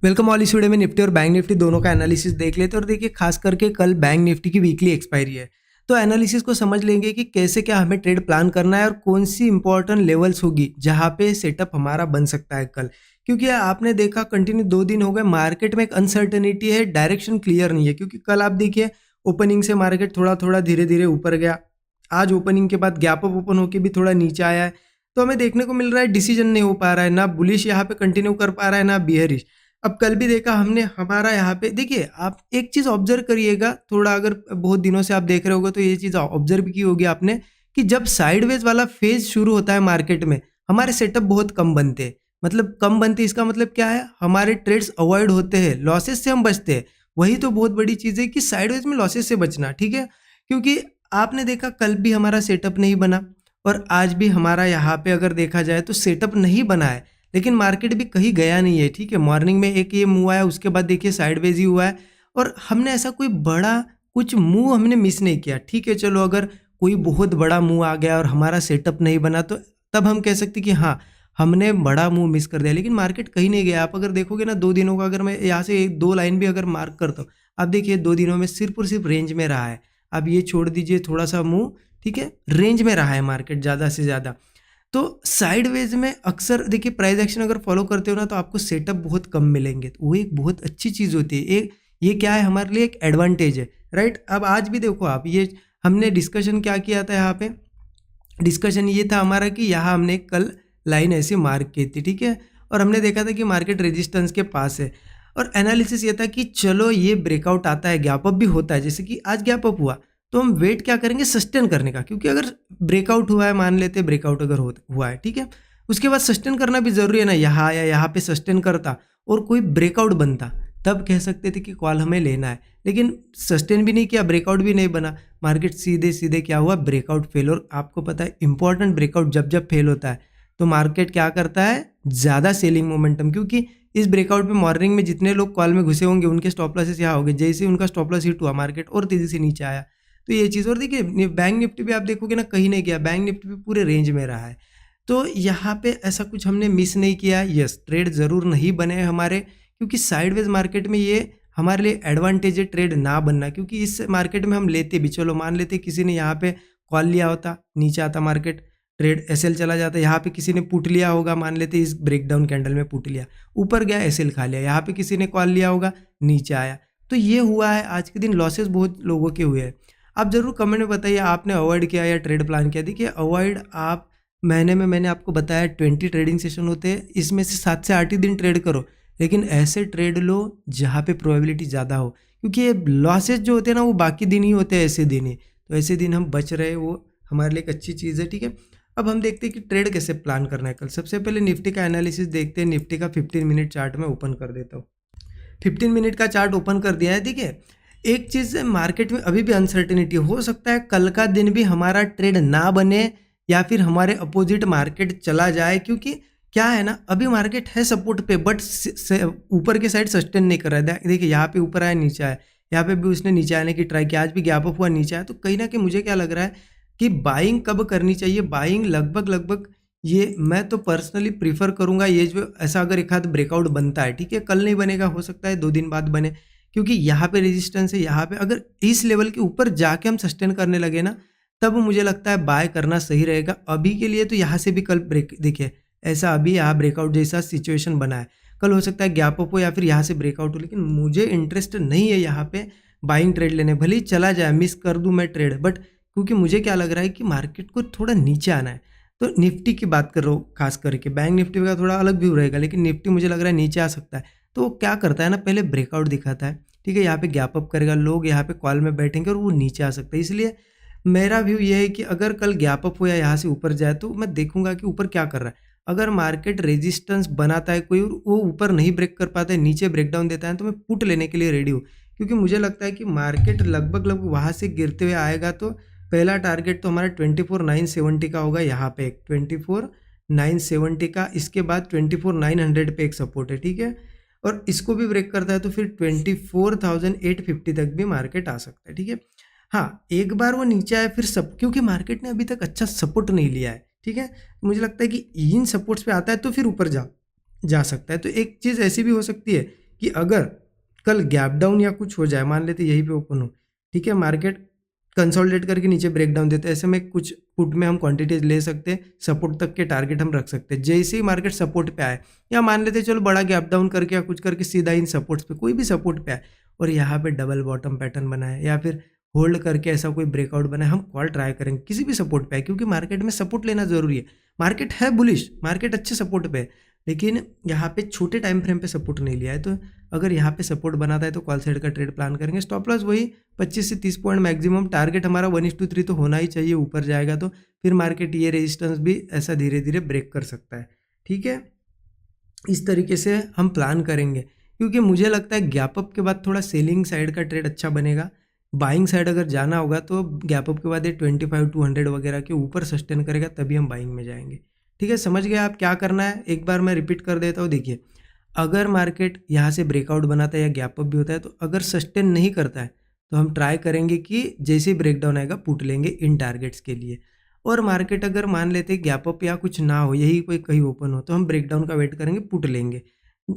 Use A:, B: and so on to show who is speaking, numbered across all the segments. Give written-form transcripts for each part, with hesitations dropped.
A: Welcome all. इस video में Nifty और बैंक निफ्टी दोनों का एनालिसिस देख लेते हैं और देखिए खास करके कल बैंक निफ्टी की वीकली एक्सपायरी है, तो एनालिसिस को समझ लेंगे कि कैसे क्या हमें ट्रेड प्लान करना है और कौन सी इंपॉर्टेंट लेवल्स होगी जहां पे सेटअप हमारा बन सकता है कल। क्योंकि आपने देखा कंटिन्यू 2 दिन हो गए मार्केट में एक अनसर्टेनिटी है, डायरेक्शन क्लियर नहीं है। क्योंकि कल आप देखिए ओपनिंग से मार्केट थोड़ा थोड़ा धीरे धीरे ऊपर गया, आज ओपनिंग के बाद गैप अप ओपन होकर भी थोड़ा नीचे आया है। तो हमें देखने को मिल रहा है डिसीजन नहीं हो पा रहा है, ना बुलिश यहाँ पे कंटिन्यू कर पा रहा है ना बियरिश। अब कल भी देखा हमने हमारा यहाँ पे देखिए, आप एक चीज ऑब्जर्व करिएगा थोड़ा, अगर बहुत दिनों से आप देख रहे होगे तो ये चीज ऑब्जर्व की होगी आपने कि जब साइडवेज वाला फेज शुरू होता है मार्केट में हमारे सेटअप बहुत कम बनते हैं। मतलब कम बनते इसका मतलब क्या है, हमारे ट्रेड्स अवॉइड होते हैं, लॉसेस से हम बचते हैं। वही तो बहुत बड़ी चीज है कि साइडवेज में लॉसेस से बचना, ठीक है। क्योंकि आपने देखा कल भी हमारा सेटअप नहीं बना और आज भी हमारा यहाँ पे अगर देखा जाए तो सेटअप नहीं बना है, लेकिन मार्केट भी कहीं गया नहीं है, ठीक है। मॉर्निंग में एक ये मूव आया, उसके बाद देखिए साइडवेज ही हुआ है और हमने ऐसा कोई बड़ा कुछ मूव हमने मिस नहीं किया, ठीक है। चलो अगर कोई बहुत बड़ा मूव आ गया और हमारा सेटअप नहीं बना तो तब हम कह सकते कि हाँ हमने बड़ा मूव मिस कर दिया, लेकिन मार्केट कहीं नहीं गया। आप अगर देखोगे ना 2 दिनों का, अगर मैं यहाँ से 2 लाइन भी अगर मार्क करता हूँ, आप देखिए 2 दिनों में सिर्फ और सिर्फ रेंज में रहा है। अब ये छोड़ दीजिए थोड़ा सा मूव, ठीक है, रेंज में रहा है मार्केट ज़्यादा से ज़्यादा। तो साइडवेज में अक्सर देखिए प्राइस एक्शन अगर फॉलो करते हो ना तो आपको सेटअप बहुत कम मिलेंगे, तो वो एक बहुत अच्छी चीज़ होती है। एक ये क्या है हमारे लिए एक एडवांटेज है, राइट। अब आज भी देखो आप, ये हमने डिस्कशन क्या किया था यहाँ पे, डिस्कशन ये था हमारा कि यहाँ हमने कल लाइन ऐसे मार्क की थी, ठीक है, और हमने देखा था कि मार्केट रेजिस्टेंस के पास है और एनालिसिस ये था कि चलो ये ब्रेकआउट आता है, गैप अप भी होता है, जैसे कि आज गैप अप हुआ तो हम वेट क्या करेंगे सस्टेन करने का। क्योंकि अगर ब्रेकआउट हुआ है, मान लेते ब्रेकआउट अगर हुआ है, ठीक है, उसके बाद सस्टेन करना भी जरूरी है ना। यहाँ या यहाँ पे सस्टेन करता और कोई ब्रेकआउट बनता तब कह सकते थे कि कॉल हमें लेना है, लेकिन सस्टेन भी नहीं किया, ब्रेकआउट भी नहीं बना, मार्केट सीधे सीधे क्या हुआ, ब्रेकआउट फेल। और आपको पता है इंपॉर्टेंट ब्रेकआउट जब जब फेल होता है तो मार्केट क्या करता है, ज़्यादा सेलिंग मोमेंटम। क्योंकि इस ब्रेकआउट में मॉर्निंग में जितने लोग कॉल में घुसे होंगे उनके स्टॉप लॉसेस यहाँ हो गए, जैसे उनका स्टॉप लॉस हिट हुआ मार्केट और तेजी से नीचे आया। तो ये चीज़, और देखिए बैंक निफ्टी भी आप देखोगे ना कहीं नहीं गया, बैंक निफ्टी भी पूरे रेंज में रहा है। तो यहाँ पे ऐसा कुछ हमने मिस नहीं किया। यस, ट्रेड ज़रूर नहीं बने हमारे, क्योंकि साइडवेज मार्केट में ये हमारे लिए एडवांटेज है ट्रेड ना बनना। क्योंकि इस मार्केट में हम लेते भी, चलो मान लेते किसी ने यहाँ पे कॉल लिया होता, नीचे आता मार्केट, ट्रेड एसएल चला जाता। यहाँ पे किसी ने पुट लिया होगा, मान लेते इस ब्रेकडाउन कैंडल में पुट लिया, ऊपर गया एसएल खा लिया। यहाँ पे किसी ने कॉल लिया होगा, नीचे आया। तो ये हुआ है आज के दिन, लॉसेस बहुत लोगों के हुए हैं। आप जरूर कमेंट में बताइए आपने अवॉइड किया या ट्रेड प्लान किया। देखिए अवॉइड आप महीने में, मैंने आपको बताया 20 ट्रेडिंग सेशन होते हैं, इसमें से 7 से 8 ही दिन ट्रेड करो, लेकिन ऐसे ट्रेड लो जहाँ पे प्रोबेबिलिटी ज़्यादा हो। क्योंकि ये लॉसेज जो होते हैं ना वो बाकी दिन ही होते हैं, ऐसे दिन ही। तो ऐसे दिन हम बच रहे, वो हमारे लिए एक अच्छी चीज़ है, ठीक है। अब हम देखते हैं कि ट्रेड कैसे प्लान करना है कल। सबसे पहले निफ्टी का एनालिसिस देखते हैं। निफ्टी का 15 मिनट चार्ट में ओपन कर देता हूँ। 15 मिनट का चार्ट ओपन कर दिया है। देखिए एक चीज़ है, मार्केट में अभी भी अनसर्टेनिटी हो सकता है कल का दिन भी हमारा ट्रेड ना बने या फिर हमारे अपोजिट मार्केट चला जाए। क्योंकि क्या है ना, अभी मार्केट है सपोर्ट पे बट ऊपर के साइड सस्टेन नहीं कर रहा है। देखिए यहाँ पे ऊपर आया, नीचे आया, यहाँ पे भी उसने नीचे आने की ट्राई की, आज भी गैप अप हुआ, नीचे आया। तो कहीं ना कहीं मुझे क्या लग रहा है कि बाइंग कब करनी चाहिए, बाइंग लगभग ये मैं तो पर्सनली प्रीफर करूंगा, ये जो ऐसा अगर एक हाथ ब्रेकआउट बनता है, ठीक है, कल नहीं बनेगा, हो सकता है 2 दिन बाद बने। क्योंकि यहाँ पे रेजिस्टेंस है, यहाँ पे अगर इस लेवल के ऊपर जाके हम सस्टेन करने लगे ना तब मुझे लगता है बाय करना सही रहेगा। अभी के लिए तो यहाँ से भी कल ब्रेक, देखिए ऐसा अभी यहाँ ब्रेकआउट जैसा सिचुएशन बना है, कल हो सकता है गैप अप हो या फिर यहाँ से ब्रेकआउट हो, लेकिन मुझे इंटरेस्ट नहीं है यहाँ पे बाइंग ट्रेड लेने। भले ही चला जाए, मिस कर दूँ मैं ट्रेड, बट क्योंकि मुझे क्या लग रहा है कि मार्केट को थोड़ा नीचे आना है। तो निफ्टी की बात कर रहा हूँ खास करके, बैंक निफ्टी का थोड़ा अलग व्यू रहेगा, लेकिन निफ्टी मुझे लग रहा है नीचे आ सकता है। तो वो क्या करता है ना, पहले ब्रेकआउट दिखाता है, ठीक है, यहाँ पे गैप अप करेगा, लोग यहाँ पे कॉल में बैठेंगे और वो नीचे आ सकता है। इसलिए मेरा व्यू ये है कि अगर कल गैप अप हो या यहाँ से ऊपर जाए तो मैं देखूंगा कि ऊपर क्या कर रहा है। अगर मार्केट रेजिस्टेंस बनाता है कोई और वो ऊपर नहीं ब्रेक कर पाता है, नीचे ब्रेकडाउन देता है, तो मैं पुट लेने के लिए रेडी हूँ। क्योंकि मुझे लगता है कि मार्केट लगभग वहाँ से गिरते हुए आएगा तो पहला टारगेट तो हमारा 24,970 का होगा, यहाँ पे 24,970 का, इसके बाद 24,900 पे एक सपोर्ट है, ठीक है, और इसको भी ब्रेक करता है तो फिर 24,850 तक भी मार्केट आ सकता है, ठीक है। हाँ, एक बार वो नीचे आए फिर सब, क्योंकि मार्केट ने अभी तक अच्छा सपोर्ट नहीं लिया है, ठीक है, तो मुझे लगता है कि इन सपोर्ट्स पे आता है तो फिर ऊपर जा सकता है। तो एक चीज़ ऐसी भी हो सकती है कि अगर कल गैप डाउन या कुछ हो जाए, मान लेते यहीं पे ओपन हो, ठीक है, मार्केट कंसोलिडेट करके नीचे ब्रेक डाउन देते हैं, ऐसे में कुछ पुट में हम क्वांटिटीज ले सकते हैं, सपोर्ट तक के टारगेट हम रख सकते हैं। जैसे ही मार्केट सपोर्ट पे आए या मान लेते चलो बड़ा गैप डाउन करके या कुछ करके सीधा इन सपोर्ट्स पे, कोई भी सपोर्ट पे आए और यहाँ पे डबल बॉटम पैटर्न बनाए या फिर होल्ड करके ऐसा कोई ब्रेकआउट बनाए, हम कॉल ट्राई करेंगे किसी भी सपोर्ट पे है, क्योंकि मार्केट में सपोर्ट लेना जरूरी है। मार्केट है बुलिश, मार्केट अच्छे सपोर्ट पे है, लेकिन यहाँ पे छोटे टाइम फ्रेम पे सपोर्ट नहीं लिया है, तो अगर यहाँ पे सपोर्ट बनाता है तो कॉल साइड का ट्रेड प्लान करेंगे। स्टॉप लॉस वही 25 से 30 पॉइंट मैक्सिमम, टारगेट हमारा 1:3 तो होना ही चाहिए, ऊपर जाएगा तो फिर मार्केट ये रेजिस्टेंस भी ऐसा धीरे धीरे ब्रेक कर सकता है, ठीक है। इस तरीके से हम प्लान करेंगे, क्योंकि मुझे लगता है गैप अप के बाद थोड़ा सेलिंग साइड का ट्रेड अच्छा बनेगा। बाइंग साइड अगर जाना होगा तो गैप अप के बाद ये 25-200 वगैरह के ऊपर सस्टेन करेगा, तभी हम बाइंग में जाएंगे, ठीक है। समझ गए आप क्या करना है, एक बार मैं रिपीट कर देता हूँ। देखिए, अगर मार्केट यहाँ से ब्रेकआउट बनाता है या गैप अप भी होता है, तो अगर सस्टेन नहीं करता है तो हम ट्राई करेंगे कि जैसे ही ब्रेकडाउन आएगा पुट लेंगे इन टारगेट्स के लिए। और मार्केट अगर मान लेते गैप अप या कुछ ना हो, यही कोई कहीं ओपन हो, तो हम ब्रेकडाउन का वेट करेंगे, पुट लेंगे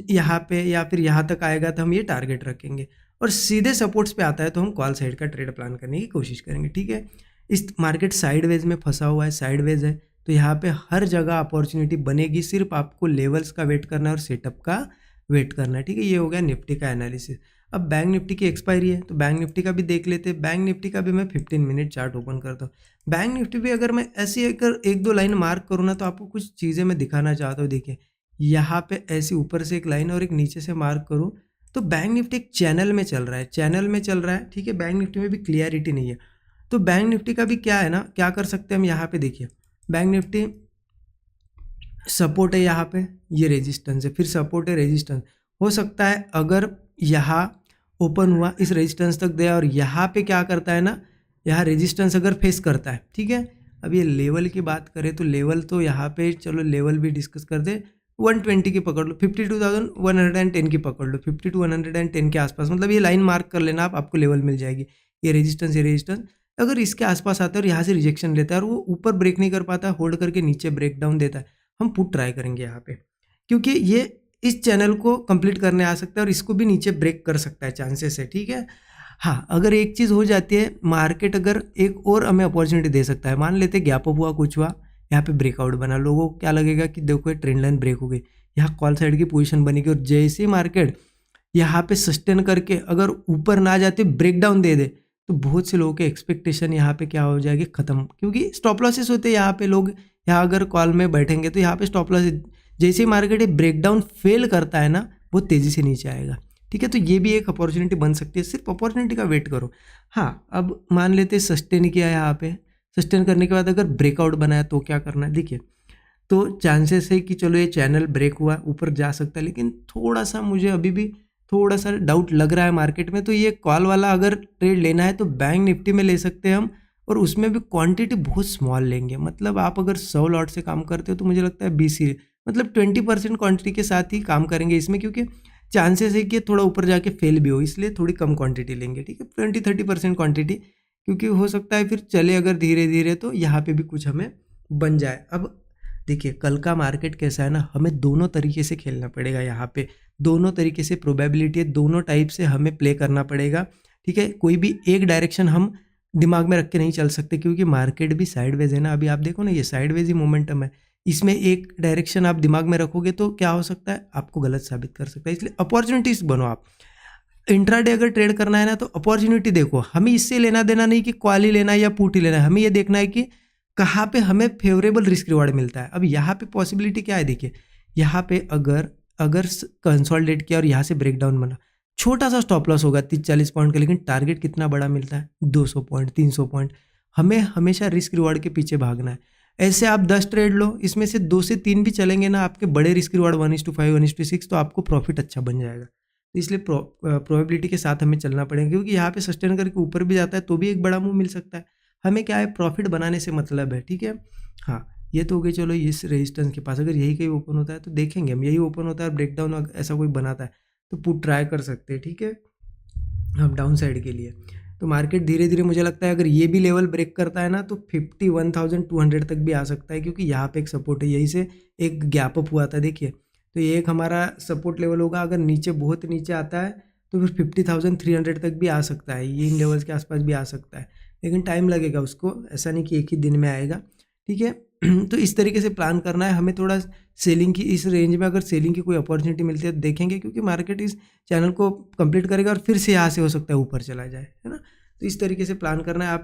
A: यहाँ पे, या फिर यहाँ तक आएगा तो हम ये टारगेट रखेंगे। और सीधे सपोर्ट्स पे आता है तो हम कॉल साइड का ट्रेड प्लान करने की कोशिश करेंगे, ठीक है। इस मार्केट साइडवेज में फंसा हुआ है, साइडवेज है, तो यहाँ पे हर जगह अपॉर्चुनिटी बनेगी, सिर्फ आपको लेवल्स का वेट करना है और सेटअप का वेट करना है, ठीक है। ये हो गया निफ्टी का एनालिसिस। अब बैंक निफ्टी की एक्सपायरी है तो बैंक निफ्टी का भी देख लेते हैं। बैंक निफ्टी का भी मैं 15 मिनट चार्ट ओपन करता हूँ। बैंक निफ्टी भी अगर मैं ऐसी एक दो लाइन मार्क करूँ ना, तो आपको कुछ चीज़ें मैं दिखाना चाहता हूँ। देखिए, यहाँ पे ऐसी ऊपर से एक लाइन और एक नीचे से मार्क करूँ तो बैंक निफ्टी एक चैनल में चल रहा है, चैनल में चल रहा है, ठीक है। बैंक निफ्टी में भी क्लियरिटी नहीं है, तो बैंक निफ्टी का भी क्या है ना, क्या कर सकते हैं हम, यहाँ पे देखिए बैंक निफ्टी सपोर्ट है, यहाँ पे ये रेजिस्टेंस है, फिर सपोर्ट है, रेजिस्टेंस। हो सकता है अगर यहाँ ओपन हुआ इस रेजिस्टेंस तक गया और यहाँ पे क्या करता है ना, यहाँ रेजिस्टेंस अगर फेस करता है, ठीक है। अब ये लेवल की बात करें तो लेवल तो यहाँ पे चलो लेवल भी डिस्कस कर दे, 120 की पकड़ लो, 52,110 की पकड़ लो, 52,110 के आसपास, मतलब ये लाइन मार्क कर लेना आप, आपको लेवल मिल जाएगी। ये रेजिस्टेंस अगर इसके आसपास आता है और यहाँ से रिजेक्शन लेता है और वो ऊपर ब्रेक नहीं कर पाता, होल्ड करके नीचे ब्रेक डाउन देता है, हम पुट ट्राई करेंगे यहाँ पे, क्योंकि ये इस चैनल को कंप्लीट करने आ सकता है और इसको भी नीचे ब्रेक कर सकता है, चांसेस है, ठीक है। हाँ, अगर एक चीज़ हो जाती है, मार्केट अगर एक और हमें अपॉर्चुनिटी दे सकता है, मान लेते गैप अप हुआ, कुछ हुआ, यहाँ पे ब्रेकआउट बना, लोगों को क्या लगेगा कि देखो ये ट्रेंड लाइन ब्रेक हो गई, यहाँ कॉल साइड की पोजीशन बनेगी और जैसे ही मार्केट यहाँ पे सस्टेन करके अगर ऊपर ना जाते ब्रेक डाउन दे दे, तो बहुत से लोगों के एक्सपेक्टेशन यहाँ पे क्या हो जाएगी, खत्म, क्योंकि स्टॉप लॉसेस होते हैं यहाँ पे। लोग यहाँ अगर कॉल में बैठेंगे तो यहाँ पे स्टॉप लॉस, जैसे ही मार्केट ब्रेकडाउन फेल करता है ना, बहुत तेज़ी से नीचे आएगा, ठीक है। तो ये भी एक अपॉर्चुनिटी बन सकती है, सिर्फ अपॉर्चुनिटी का वेट करो। हाँ, अब मान लेते सस्टेन किया है, यहाँ पे सस्टेन करने के बाद अगर ब्रेकआउट बनाया तो क्या करना है, देखिए, तो चांसेस है कि चलो ये चैनल ब्रेक हुआ, ऊपर जा सकता है, लेकिन थोड़ा सा मुझे अभी भी थोड़ा सा डाउट लग रहा है मार्केट में। तो ये कॉल वाला अगर ट्रेड लेना है तो बैंक निफ्टी में ले सकते हैं हम, और उसमें भी क्वांटिटी बहुत स्मॉल लेंगे। मतलब आप अगर 100 लॉट से काम करते हो तो मुझे लगता है 20 ही, मतलब 20% क्वांटिटी के साथ ही काम करेंगे इसमें, क्योंकि चांसेस है कि थोड़ा ऊपर जाके फेल भी हो, इसलिए थोड़ी कम क्वांटिटी लेंगे, ठीक है, 20-30% क्वांटिटी, क्योंकि हो सकता है फिर चले अगर धीरे धीरे तो यहाँ पे भी कुछ हमें बन जाए। अब देखिए, कल का मार्केट कैसा है ना, हमें दोनों तरीके से खेलना पड़ेगा, यहाँ पे दोनों तरीके से प्रोबेबिलिटी है, दोनों टाइप से हमें प्ले करना पड़ेगा, ठीक है। कोई भी एक डायरेक्शन हम दिमाग में रख के नहीं चल सकते, क्योंकि मार्केट भी साइडवेज है ना। अभी आप देखो ना, ये साइडवेज ही मोमेंटम है, इसमें एक डायरेक्शन आप दिमाग में रखोगे तो क्या हो सकता है, आपको गलत साबित कर सकता है। इसलिए अपॉर्चुनिटीज बनो आप। इंट्राडे अगर ट्रेड करना है ना, तो अपॉर्चुनिटी देखो, हमें इससे लेना देना नहीं कि कॉल ही लेना है या पुट ही लेना है, हमें ये देखना है कि कहाँ पे हमें फेवरेबल रिस्क रिवार्ड मिलता है। अब यहाँ पे पॉसिबिलिटी क्या है, देखिए, यहाँ पे अगर कंसोलिडेट किया और यहाँ से ब्रेकडाउन बना, छोटा सा स्टॉप लॉस होगा 30-40 पॉइंट का, लेकिन टारगेट कितना बड़ा मिलता है, 200 पॉइंट, 300 पॉइंट। हमें हमेशा रिस्क रिवार्ड के पीछे भागना है। ऐसे आप 10 ट्रेड लो, इसमें से 2 से 3 भी चलेंगे ना, आपके बड़े रिस्क रिवार्ड 1:5, 1:6, तो आपको प्रॉफिट अच्छा बन जाएगा। तो इसलिए प्रोबेबिलिटी के साथ हमें चलना पड़ेगा, क्योंकि यहाँ पे सस्टेन करके ऊपर भी जाता है तो भी एक बड़ा मूव मिल सकता है। हमें क्या है, प्रॉफिट बनाने से मतलब है, ठीक है। हाँ, ये तो हो गई, चलो इस रेजिस्टेंस के पास अगर यही कहीं ओपन होता है तो देखेंगे हम, यही ओपन होता है और ब्रेकडाउन ऐसा कोई बनाता है तो पुट ट्राई कर सकते हैं, ठीक है, हम डाउन साइड के लिए। तो मार्केट धीरे धीरे मुझे लगता है अगर ये भी लेवल ब्रेक करता है ना, तो 51,200 तक भी आ सकता है, क्योंकि यहाँ पे एक सपोर्ट है, यहीं से एक गैप अप हुआ था, देखिए तो ये एक हमारा सपोर्ट लेवल होगा। अगर नीचे बहुत नीचे आता है तो फिर 50,300 तक भी आ सकता है, ये इन लेवल्स के आसपास भी आ सकता है, लेकिन टाइम लगेगा उसको, ऐसा नहीं कि एक ही दिन में आएगा। ठीक है, तो इस तरीके से प्लान करना है हमें। थोड़ा सेलिंग की इस रेंज में अगर सेलिंग की कोई अपॉर्चुनिटी मिलती है तो देखेंगे, क्योंकि मार्केट इस चैनल को कंप्लीट करेगा और फिर से यहाँ से हो सकता है ऊपर चला जाए, है ना। तो इस तरीके से प्लान करना है। आप